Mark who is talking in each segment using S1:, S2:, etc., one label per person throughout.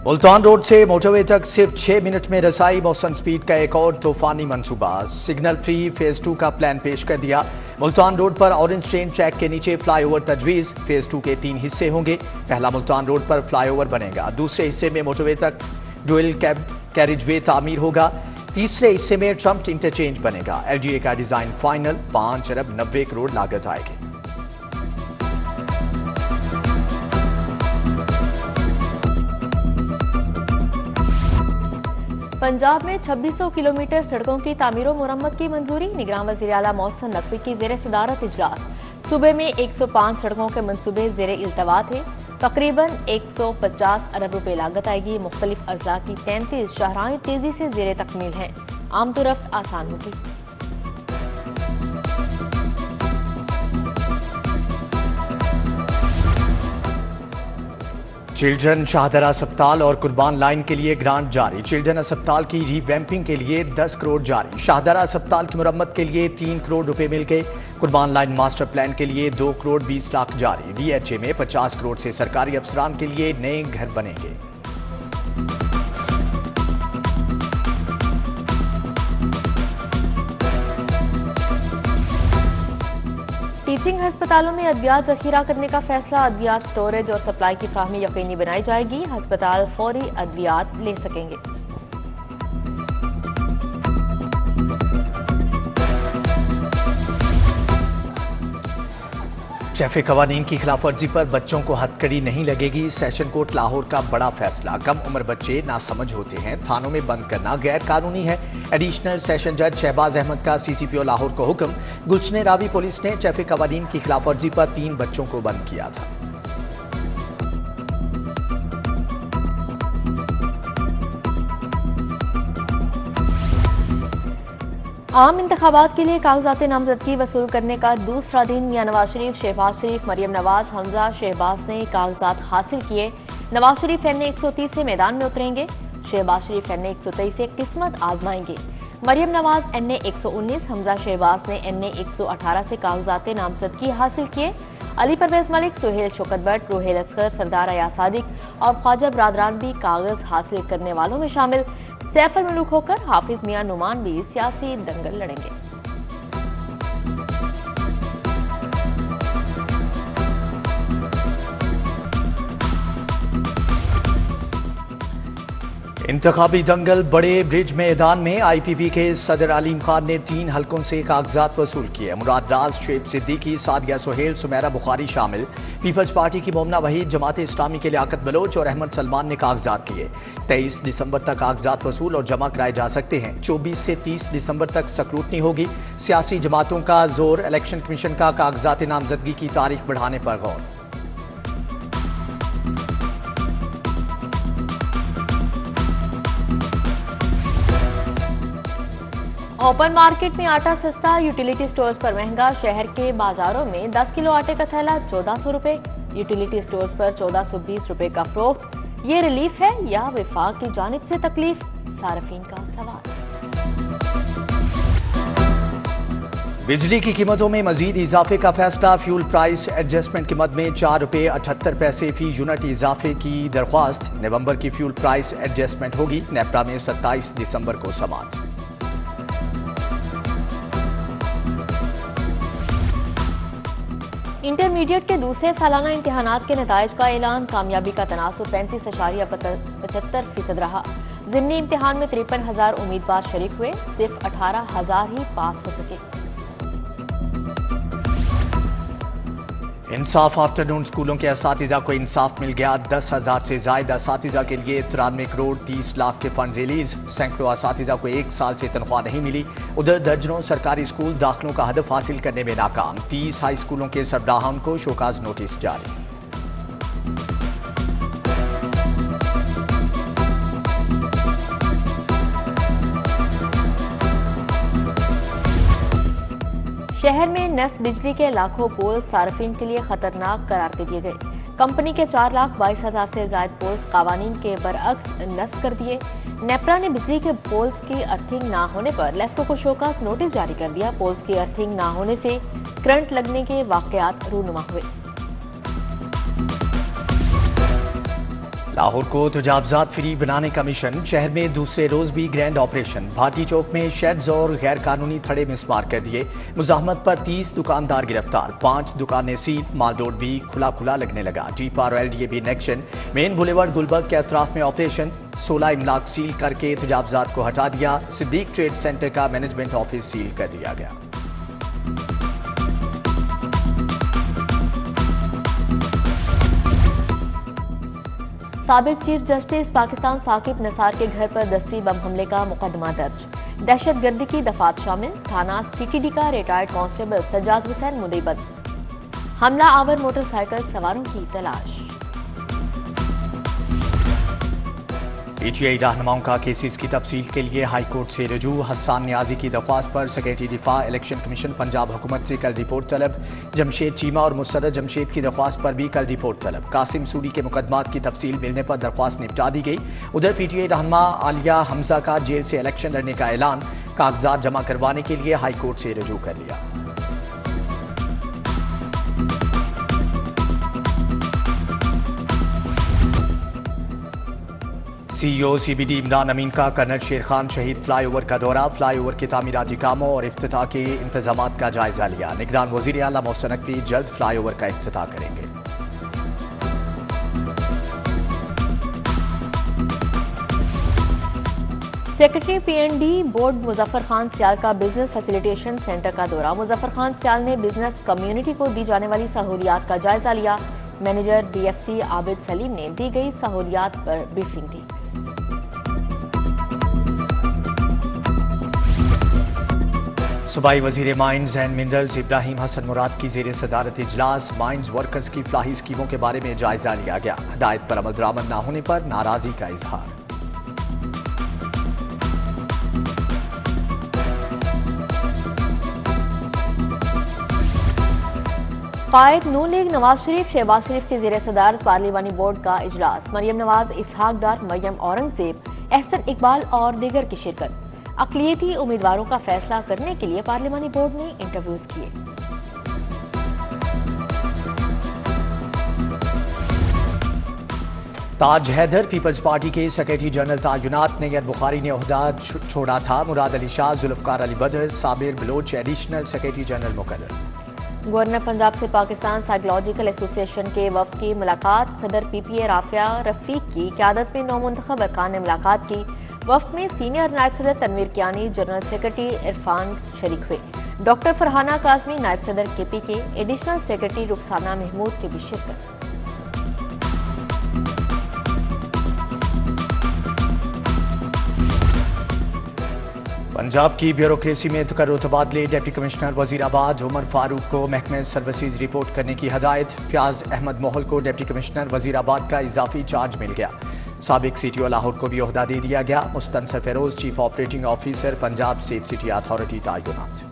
S1: Multan road से motorway तक सिर्फ 6 मिनट में रसाई। मौसम स्पीड का एक और तूफानी मंसूबा। सिग्नल फ्री फेज 2 का प्लान पेश कर दिया। मुल्तान रोड पर ऑरेंज ट्रेन ट्रैक के नीचे फ्लाईओवर तजवीज। फेज 2 के 3 हिस्से होंगे। पहला मुल्तान रोड पर फ्लाईओवर बनेगा। दूसरे हिस्से में मोटरवे तक डुअल कैरिजवे तामीर होगा। तीसरे हिस्से में ट्रम्प इंटरचेंज बनेगा। LGA का डिजाइन फाइनल। 5 अरब 90 करोड़ लागत आएगी।
S2: पंजाब में 2600 किलोमीटर सड़कों की तामीर और मुरम्मत की मंजूरी। निगरान वज़ीर आला मोहसिन नकवी की ज़ेर सदारत इजलास। सूबे में 105 सड़कों के मंसूबे ज़ेर इल्तवा थे। तकरीबन 150 अरब रुपए लागत आएगी। मुख्तलिफ अजला की 33 शाहराएं तेजी से ज़ेर तकमील हैं। आमदोरफ्त आसान होगी।
S1: चिल्ड्रन शाहदरा अस्पताल और कुर्बान लाइन के लिए ग्रांट जारी। चिल्ड्रन अस्पताल की रीवैम्पिंग के लिए 10 करोड़ जारी। शाहदरा अस्पताल की मुरम्मत के लिए 3 करोड़ रुपए मिल गए। कुर्बान लाइन मास्टर प्लान के लिए 2 करोड़ 20 लाख जारी। DHA में 50 करोड़ से सरकारी अफसरान के लिए नए घर बनेंगे।
S2: टीचिंग अस्पतालों में अद्वियात जखीरा करने का फैसला। अद्वियात स्टोरेज और सप्लाई की फ्राहमी यकीनी बनाई जाएगी। अस्पताल फौरी अद्वियात ले सकेंगे।
S1: चैफे कवानीन की खिलाफवर्जी पर बच्चों को हथकड़ी नहीं लगेगी। सेशन कोर्ट लाहौर का बड़ा फैसला। कम उम्र बच्चे नासमझ होते हैं, थानों में बंद करना गैर कानूनी है। एडिशनल सेशन जज शहबाज अहमद का CCPO लाहौर को हुक्म। गुलशन रावी पुलिस ने चैफे कवानीन की खिलाफवर्जी पर 3 बच्चों को बंद किया था।
S2: आम इंतखाबात के लिए कागजात नामजदगी वसूल करने का दूसरा दिन। मियां नवाज शरीफ, शहबाज शरीफ, मरियम नवाज, हमजा शहबाज ने कागजात हासिल किए। नवाज शरीफ NA 130 से मैदान में उतरेंगे। शहबाज शरीफ NA 123 से किस्मत आजमाएंगे। मरियम नवाज NA 119, हमजा शहबाज ने NA 118 से कागजात नामजदगी हासिल किए। अली परवेज मलिक, सुहेल शौकत भट्ट, रोहेल असगर, सरदार अयाज सादिक और ख्वाजा बरादरान भी कागज हासिल करने वालों में शामिल। सैफ अल मलूक होकर हाफिज मियां नुमान भी सियासी दंगल लड़ेंगे।
S1: इंतखाबी दंगल बड़े ब्रिज मैदान में। IPP के सदर अलीम खान ने 3 हलकों से कागजात वसूल किए। मुराद राज, शुएब सिद्दीकी, सादिया सुहेल, सुमेरा बुखारी शामिल। पीपल्स पार्टी की मोमना वहीद, जमात इस्लामी के लियाकत बलोच और अहमद सलमान ने कागजात लिए। 23 दिसंबर तक कागजात वसूल और जमा कराए जा सकते हैं। 24 से 30 दिसंबर तक स्क्रूटनी होगी। सियासी जमातों का जोर। इलेक्शन कमीशन का कागजात नामजदगी की तारीख बढ़ाने पर गौर।
S2: ओपन मार्केट में आटा सस्ता, यूटिलिटी स्टोर्स पर महंगा। शहर के बाजारों में 10 किलो आटे का थैला 1400 रुपए, यूटिलिटी स्टोर्स पर 1420 रुपए का फरोख्त। ये रिलीफ है या विफाक की जानिब से तकलीफ? सार्फिन का सवाल।
S1: बिजली की कीमतों में मजीद इजाफे का फैसला। फ्यूल प्राइस एडजस्टमेंट की मद में 4 रुपये 78 पैसे फी यूनिट इजाफे की दरख्वास्त। नवंबर की फ्यूल प्राइस एडजस्टमेंट होगी। नेपरा में 27 दिसंबर को समाअत।
S2: इंटरमीडिएट के दूसरे सालाना इम्तिहानात के नताइज का ऐलान। कामयाबी का तनासुब 35.75% रहा। ज़िमनी इम्तिहान में 53,000 उम्मीदवार शरीक हुए, सिर्फ 18,000 ही पास हो सके।
S1: इंसाफ आफ्टरनून स्कूलों के असातिज़ा को इंसाफ मिल गया। 10,000 से ज्यादा असातिज़ा के लिए 93 करोड़ 30 लाख के फंड रिलीज। सैकड़ों असातिज़ा को 1 साल से तनख्वाह नहीं मिली। उधर दर्जनों सरकारी स्कूल दाखिलों का हदफ हासिल करने में नाकाम। 30 हाई स्कूलों के सरबराहान को शोकाज नोटिस जारी।
S2: शहर में नस्ब बिजली के लाखों पोल्स सार्फिन के लिए खतरनाक करार दे दिए गए। कंपनी के 4,22,000 से ज्यादा पोल्स कावानीन के बरअक्स नस्ब कर दिए। नेपरा ने बिजली के पोल्स की अर्थिंग ना होने पर लेस्को को शोकास नोटिस जारी कर दिया। पोल्स की अर्थिंग ना होने से करंट लगने के वाकयात रूनुमा हुए।
S1: लाहौर को तजावजात फ्री बनाने का मिशन, शहर में दूसरे रोज भी ग्रैंड ऑपरेशन। भाटी चौक में शेड्स और गैर कानूनी थड़े मिसमार कर दिए। मुजाहमत पर 30 दुकानदार गिरफ्तार, 5 दुकानें सील। माल रोड भी खुला लगने लगा। GPRLDA भी in action. Main boulevard Gulberg के अतराफ में ऑपरेशन। 16 इमलाक सील करके तजावजात को हटा दिया। सिद्दीक ट्रेड सेंटर का मैनेजमेंट ऑफिस सील कर दिया गया।
S2: साबिक चीफ जस्टिस पाकिस्तान साकिब निसार के घर पर दस्ती बम हमले का मुकदमा दर्ज। दहशतगर्दी की दफात शामिल। थाना CTD का रिटायर्ड कांस्टेबल सज्जाद हुसैन मुदईबद। हमला आवर मोटरसाइकिल सवारों की तलाश।
S1: PTI रहनुमाओं का केसेस की तफसील के लिए हाई कोर्ट से रजू। हसन नियाजी की दरख्वास्त पर सेक्रेटरी दिफा इलेक्शन कमीशन पंजाब हुकूमत से कल रिपोर्ट तलब। जमशेद चीमा और मुसर्रत जमशेद की दरख्वास्त पर भी कल रिपोर्ट तलब। कासिम सूरी के मुकदमात की तफसील मिलने पर दरख्वास्त निपटा दी गई। उधर PTI रहनुमा आलिया हमजा का जेल से इलेक्शन लड़ने का ऐलान। कागजात जमा करवाने के लिए हाई कोर्ट से रजू कर लिया। CEO CBD इमरान अमीन का कर्नल शेर खान शहीद फ्लाईओवर का दौरा। फ्लाईओवर के तामीराती कामों और इफ्तिताह के इंतजामात का जायजा लिया। निगरान वज़ीर आला मोहसिन नकवी जल्द फ्लाईओवर का इफ्तिताह करेंगे।
S2: Secretary PND board Muzaffar Khan Sial का बिजनेस फैसिलिटेशन सेंटर का दौरा। मुजफ्फर खान सियाल ने बिजनेस कम्युनिटी को दी जाने वाली सहूलियात का जायजा लिया। मैनेजर BFC आबिद सलीम ने दी गई सहूलियात पर ब्रीफिंग दी।
S1: सूबाई वजीर mines and minerals Ibrahim Hasan Murad की जेर सदारत इजलास। माइंस वर्कर्स की फलाही स्कीमों के बारे में जायजा लिया गया। हदायत पर अमल दरामद न होने पर नाराजगी का इजहार।
S2: कायद नून लीग नवाज शरीफ शहबाज शरीफ की जेर सदारत पार्लिमानी बोर्ड का इजलास। मरियम नवाज, इसहाक डार, मरियम औरंगजेब, एहसन इकबाल और दीगर की शिरकत। अक़लियती उम्मीदवारों का फैसला करने के लिए पार्लिमानी बोर्ड ने इंटरव्यूज किए।
S1: ताज हैदर पीपल्स पार्टी के सेक्रेटरी जनरल तायुनात नैयर बुखारी ने ओहदा छोड़ा था। Murad Ali Shah, Zulfiqar Ali Badar, Sabir Baloch additional secretary general मुकर्रर।
S2: गवर्नर पंजाब से पाकिस्तान साइकोलॉजिकल एसोसिएशन के वफ्द की मुलाकात। सदर PPA राफिया रफीक की क़यादत में नौमुंतखब अरकान ने मुलाकात की। वफ्द में सीनियर नायब सदर तनवीर कियानी, जनरल सेक्रेटरी इरफान शरीक हुए। डॉक्टर फरहाना काज़मी, नायब सदर KPK, additional secretary Rukhsana Mahmood की भी शिरकत।
S1: पंजाब की ब्यूरोक्रेसी में तकर्रुर तबादले। डिप्टी कमिश्नर वजीराबाद उमर फारूक को महकमे सर्विसेज रिपोर्ट करने की हदायत। फयाज अहमद मोहल को डिप्टी कमिश्नर वजीराबाद का इजाफी चार्ज मिल गया। साबिक CTO लाहौर को भी ओहदा दे दिया गया। Mustansar Feroze chief operating officer Punjab safe city authority तायुनात।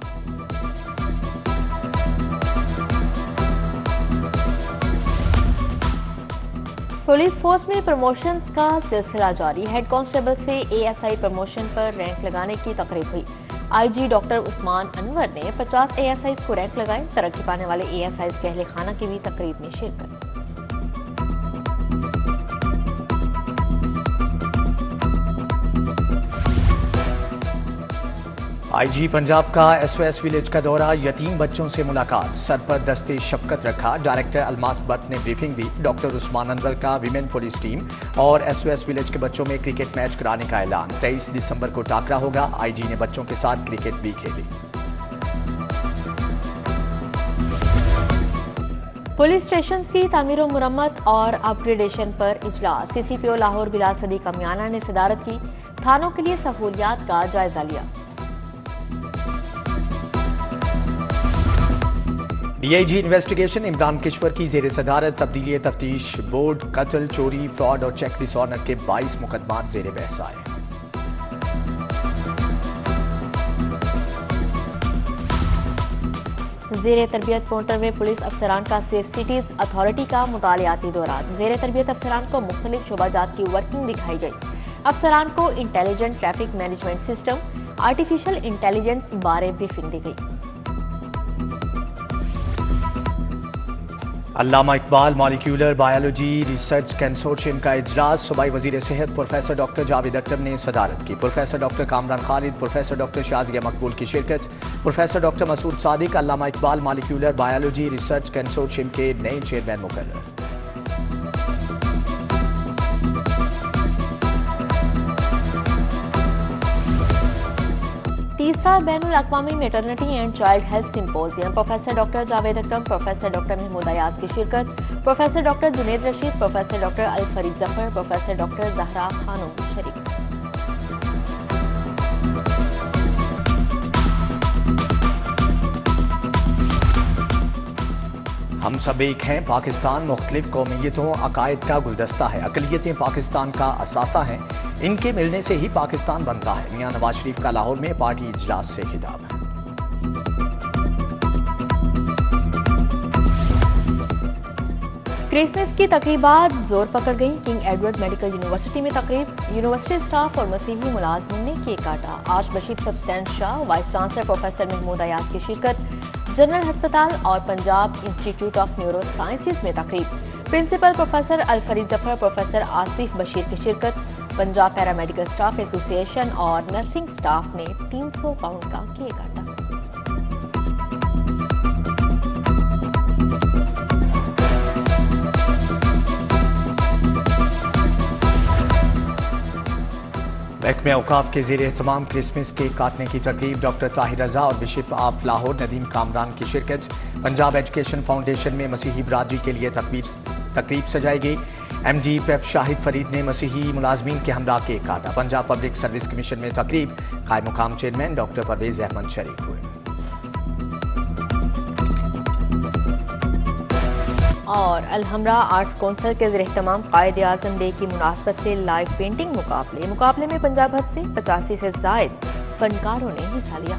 S2: पुलिस फोर्स में प्रमोशंस का सिलसिला जारी। हेड कांस्टेबल से ASI प्रमोशन पर रैंक लगाने की तकरीब हुई। IG डॉक्टर उस्मान अनवर ने 50 ASIs को रैंक लगाए। तरक्की पाने वाले ASIs के अहले खाना की भी तकरीब में शिरकत।
S1: IG पंजाब का SOS विलेज का दौरा। यतीम बच्चों से मुलाकात। सर पर दस्ते शफकत रखा। डायरेक्टर अलमास भट्ट ने ब्रीफिंग दी। डॉक्टर उस्मान अनवर का विमेन पुलिस टीम और SOS विलेज के बच्चों में क्रिकेट मैच कराने का ऐलान। 23 दिसंबर को टाकरा होगा। IG ने बच्चों के साथ क्रिकेट भी खेली।
S2: पुलिस स्टेशन की तामीर मुरम्मत और अपग्रेडेशन पर इजलास। CCPO लाहौर बिलाल सदीक अमियाना ने सदारत की। थानों के लिए सहूलियात का जायजा लिया।
S1: DIG इन्वेस्टिगेशन इमरान किश्वर की जेर सदारत तब्दीली तफ्तीश बोर्ड। कत्ल, चोरी, फ्रॉड और चेक डिसऑनर के 22 मुकदमात जेर बहस आए।
S2: जेर तरबियत पोर्टल में पुलिस अफसरान का सेफ सिटीज अथॉरिटी का मुतालियाती दौरा। जेर तरबियत अफसरान को मुख्तलिफ शोबाजात की वर्किंग दिखाई गई। अफसरान को intelligent traffic management system, artificial intelligence बारे ब्रीफिंग दी गई।
S1: Allama Iqbal molecular biology research consortium का इजलास सूबाई वजीर सेहत प्रोफेसर डॉक्टर जावेद अख्तर ने सदारत की। Professor doctor Kamran Khalid, professor doctor Shazia Maqbool की शिरकत। Professor doctor Masood Sadiq Allama Iqbal molecular biology research consortium के नए चेयरमैन मुकर्रर।
S2: तीसरा बैनुल अक़वामी maternity and child health symposium. Professor doctor Javed Akram, professor doctor Mahmood Ayaz की शिरकत। Professor doctor Junaid Rashid, professor doctor Al Farid Zafar, professor doctor Zahra Khanum शरीक।
S1: हम सब एक हैं। पाकिस्तान मुख्तलिफ कौमियतों अकायद का गुलदस्ता है। अक़लियतें पाकिस्तान का असासा हैं। इनके मिलने से ही पाकिस्तान बनता है। मियां नवाज शरीफ का लाहौर में पार्टी इजलास से खिताब।
S2: क्रिसमस की तकरीबात जोर पकड़ गई। किंग एडवर्ड मेडिकल यूनिवर्सिटी में तकरीब। यूनिवर्सिटी स्टाफ और मसीही मुलाजमीन ने केक काटा। Archbishop Sebastian Shaw, vice chancellor professor Mahmood Ayaz की शिरकत। जनरल अस्पताल और Punjab institute of neuro sciences में तकरीब। Principal professor Al Farid Zafar, professor Asif Bashir की शिरकत। पंजाब पैरामेडिकल स्टाफ एसोसिएशन और नर्सिंग स्टाफ ने 300 पाउंड का केक काटा।
S1: महकमे औकाफ के ज़ेर एहतमाम क्रिसमस केक काटने की तकरीब। डॉक्टर ताहिर रजा और बिशप ऑफ लाहौर नदीम कामरान की शिरकत। पंजाब एजुकेशन फाउंडेशन में मसीही बरादरी के लिए तकरीब सजाई गई। MD पेफ शाहिद फरीद ने मसीही मुलाजमीन के हमरा केक काटा। पंजाब पब्लिक सर्विस कमीशन में तकरीब। कायम मुकाम चेयरमैन डॉक्टर परवेज अहमद शरीक हुए।
S2: और अलहमरा आर्ट्स कौंसिल के ज़ेर-ए-एहतमाम कायद-ए-आज़म डे की मुनासबत से लाइव पेंटिंग मुकाबले में पंजाब भर से 85 से ज़ायद फनकारों ने हिस्सा लिया।